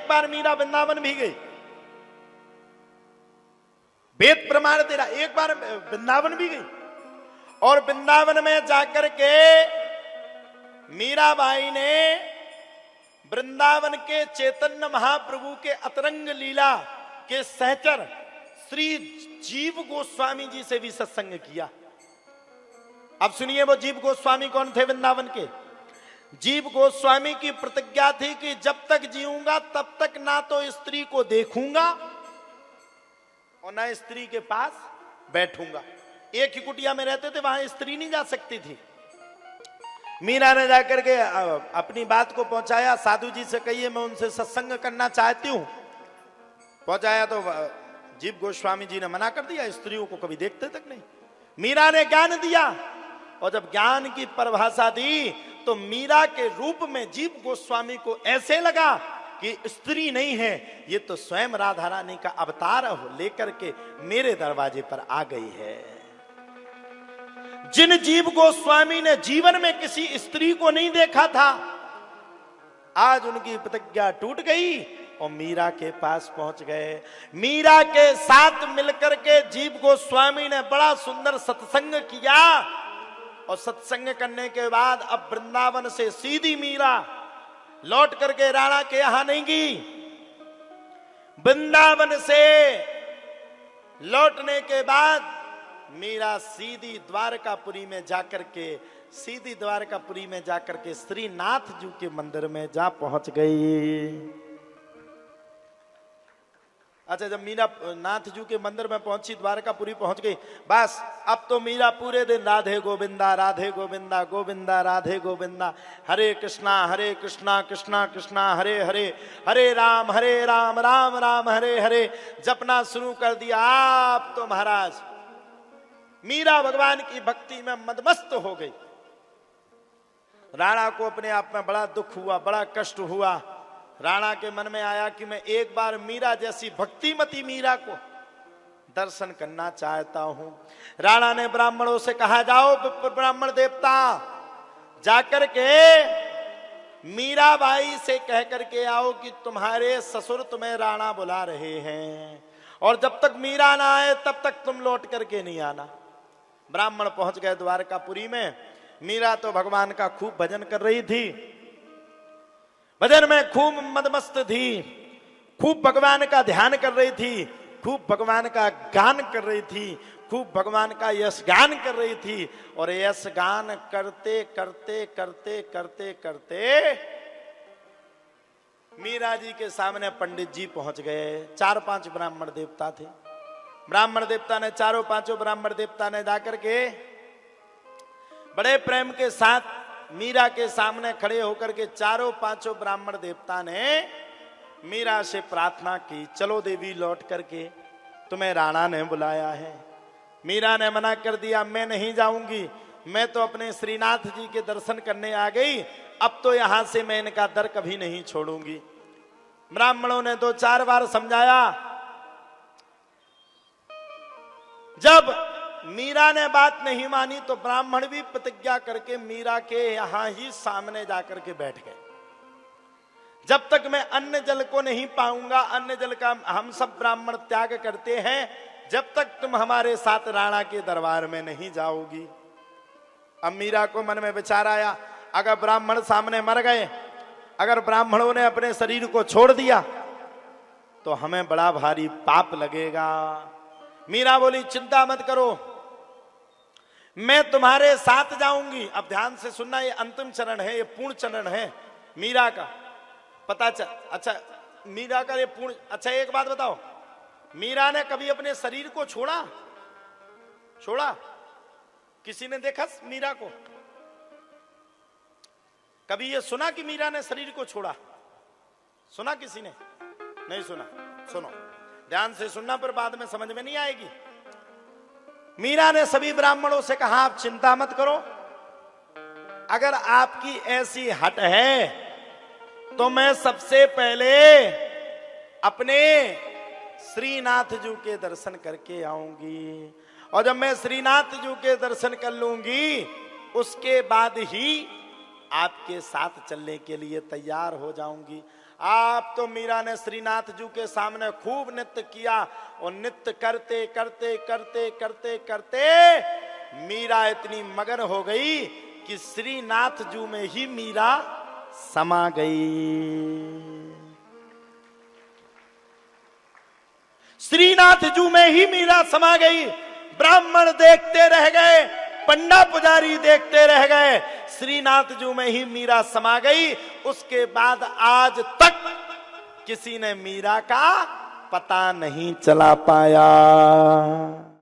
एक बार मीरा वृंदावन भी गई, वेद प्रमाण दे रहा, एक बार वृंदावन भी गई और वृंदावन में जाकर के मीराबाई ने वृंदावन के चैतन्य महाप्रभु के अतरंग लीला के सहचर श्री जीव गोस्वामी जी से भी सत्संग किया। अब सुनिए वो जीव गोस्वामी कौन थे वृंदावन के। जीव गोस्वामी की प्रतिज्ञा थी कि जब तक जीऊंगा तब तक ना तो स्त्री को देखूंगा और ना स्त्री के पास बैठूंगा। एक ही कुटिया में रहते थे, वहां स्त्री नहीं जा सकती थी। मीरा ने जाकर के अपनी बात को पहुंचाया, साधु जी से कहिए मैं उनसे सत्संग करना चाहती हूं। पहुंचाया तो जीव गोस्वामी जी ने मना कर दिया, स्त्रियों को कभी देखते तक नहीं। मीरा ने ज्ञान दिया और जब ज्ञान की परिभाषा दी तो मीरा के रूप में जीव गोस्वामी को ऐसे लगा कि स्त्री नहीं है, ये तो स्वयं राधा रानी का अवतार लेकर के मेरे दरवाजे पर आ गई है। जिन जीव गोस्वामी ने जीवन में किसी स्त्री को नहीं देखा था, आज उनकी प्रतिज्ञा टूट गई और मीरा के पास पहुंच गए। मीरा के साथ मिलकर के जीव गोस्वामी ने बड़ा सुंदर सत्संग किया और सत्संग करने के बाद अब वृंदावन से सीधी मीरा लौट करके राणा के यहां नहीं गई। वृंदावन से लौटने के बाद मीरा सीधी द्वारकापुरी में जाकर के श्रीनाथ जी के मंदिर में जा पहुंच गई। अच्छा, जब मीरा नाथ जी के मंदिर में पहुंची, द्वारकापुरी पहुंच गई, बस अब तो मीरा पूरे दिन राधे गोविंदा राधे गोविंदा गोविंदा राधे गोविंदा, हरे कृष्णा कृष्णा कृष्णा हरे हरे, हरे राम राम राम हरे हरे जपना शुरू कर दिया। आप तो महाराज मीरा भगवान की भक्ति में मदमस्त हो गई। राणा को अपने आप में बड़ा दुख हुआ, बड़ा कष्ट हुआ। राणा के मन में आया कि मैं एक बार मीरा जैसी भक्तिमती मीरा को दर्शन करना चाहता हूं। राणा ने ब्राह्मणों से कहा, जाओ ब्राह्मण देवता, जाकर के मीराबाई से कह करके आओ कि तुम्हारे ससुर तुम्हें राणा बुला रहे हैं और जब तक मीरा ना आए तब तक तुम लौट करके नहीं आना। ब्राह्मण पहुंच गए द्वारकापुरी में। मीरा तो भगवान का खूब भजन कर रही थी, भजन में खूब मदमस्त थी, खूब भगवान का ध्यान कर रही थी, खूब भगवान का गान कर रही थी, खूब भगवान का यश गान कर रही थी। और यश गान करते करते करते करते करते मीरा जी के सामने पंडित जी पहुंच गए। 4-5 ब्राह्मण देवता थे। ब्राह्मण देवता ने, चारों पांचों ब्राह्मण देवता ने जाकर के बड़े प्रेम के साथ मीरा के सामने खड़े होकर के 4-5 ब्राह्मण देवता ने मीरा से प्रार्थना की, चलो देवी लौट करके, तुम्हें राणा ने बुलाया है। मीरा ने मना कर दिया, मैं नहीं जाऊंगी, मैं तो अपने श्रीनाथ जी के दर्शन करने आ गई, अब तो यहां से मैं इनका दर कभी नहीं छोड़ूंगी। ब्राह्मणों ने 2-4 बार समझाया। जब मीरा ने बात नहीं मानी तो ब्राह्मण भी प्रतिज्ञा करके मीरा के यहां ही सामने जाकर के बैठ गए। जब तक मैं अन्न जल को नहीं पाऊंगा, अन्न जल का हम सब ब्राह्मण त्याग करते हैं, जब तक तुम हमारे साथ राणा के दरबार में नहीं जाओगी। अब मीरा को मन में विचार आया, अगर ब्राह्मण सामने मर गए, अगर ब्राह्मणों ने अपने शरीर को छोड़ दिया तो हमें बड़ा भारी पाप लगेगा। मीरा बोली, चिंता मत करो, मैं तुम्हारे साथ जाऊंगी। अब ध्यान से सुनना, ये अंतिम चरण है, ये पूर्ण चरण है मीरा का। पता चल, अच्छा मीरा का ये पूर्ण। अच्छा एक बात बताओ, मीरा ने कभी अपने शरीर को छोड़ा? किसी ने देखा मीरा को? कभी ये सुना कि मीरा ने शरीर को छोड़ा? सुना किसी ने? नहीं सुना। सुनो, ध्यान से सुनना, पर बाद में समझ में नहीं आएगी। मीरा ने सभी ब्राह्मणों से कहा, आप चिंता मत करो, अगर आपकी ऐसी हट है तो मैं सबसे पहले अपने श्रीनाथ जी के दर्शन करके आऊंगी, और जब मैं श्रीनाथ जी के दर्शन कर लूंगी उसके बाद ही आपके साथ चलने के लिए तैयार हो जाऊंगी। आप तो मीरा ने श्रीनाथ जी के सामने खूब नृत्य किया और नृत्य करते करते करते करते करते मीरा इतनी मगन हो गई कि श्रीनाथ जी में ही मीरा समा गई। श्रीनाथ जी में ही मीरा समा गई। ब्राह्मण देखते रह गए, पंडा पुजारी देखते रह गए, श्रीनाथ जी में ही मीरा समा गई। उसके बाद आज तक किसी ने मीरा का पता नहीं चला पाया।